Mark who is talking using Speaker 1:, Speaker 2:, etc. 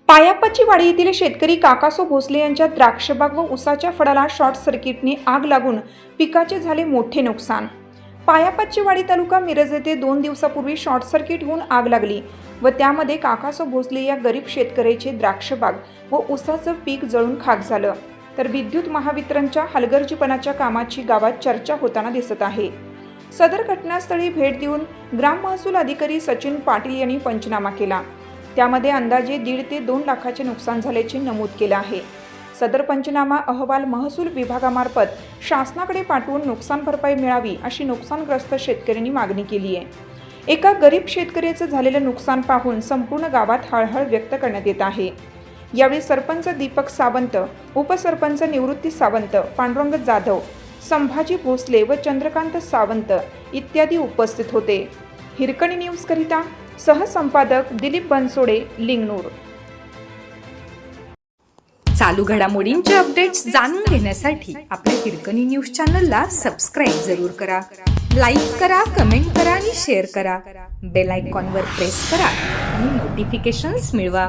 Speaker 1: पायापच्ची वाडी येथील शेतकरी काकासो भोसले यांच्या द्राक्षबाग व उसाच्या फळाला शॉर्ट सर्किटने आग लागून पिकाचे झाले मोठे नुकसान। पायापच्ची वाडी तालुका मिरज येथे 2 दिवसापूर्वी शॉर्ट सर्किट होऊन आग लागली व त्यामध्ये काकासो भोसले या गरीब शेतकऱ्याचे द्राक्षबाग व उसाचं पीक जळून खाक झालं। तर विद्युत महावितरणच्या हलगर्जीपणाच्या कामाची गावात चर्चा होताना दिसत आहे। सदर घटनास्थळी भेट देऊन ग्राम महसूल अधिकारी सचिन पाटील यांनी पंचनामा केला। त्यामध्ये अंदाजे 1.5 ते 2 लाखाचे नुकसान झाल्याचे नमूद केले आहे। सदर पंचनामा अहवाल महसूल विभागामार्फत शासनाकडे पाठवून नुकसान भरपाई मिळावी अशी नुकसानग्रस्त शेतकऱ्यांनी मागणी केली आहे। एका गरीब शेतकऱ्याचं झालेलं नुकसान पाहून संपूर्ण गावात हळहळ व्यक्त करण्यात येत आहे। यावेळी सरपंच दीपक सावंत, उपसरपंच निवृत्ती सावंत, पांडुरंग जाधव, संभाजी भोसले व चंद्रकांत सावंत इत्यादी उपस्थित होते। हिरकणी न्यूज करिता सहसंपादक दिलीप बनसोडे, लिंगनूर।
Speaker 2: चालू घडामोडींचे अपडेट्स जाणून घेण्यासाठी आपल्या हिरकणी न्यूज चॅनलला सबस्क्राईब जरूर करा, लाईक करा, कमेंट करा आणि शेअर करा। बेल आयकॉनवर प्रेस करा आणि नोटिफिकेशन्स मिळवा।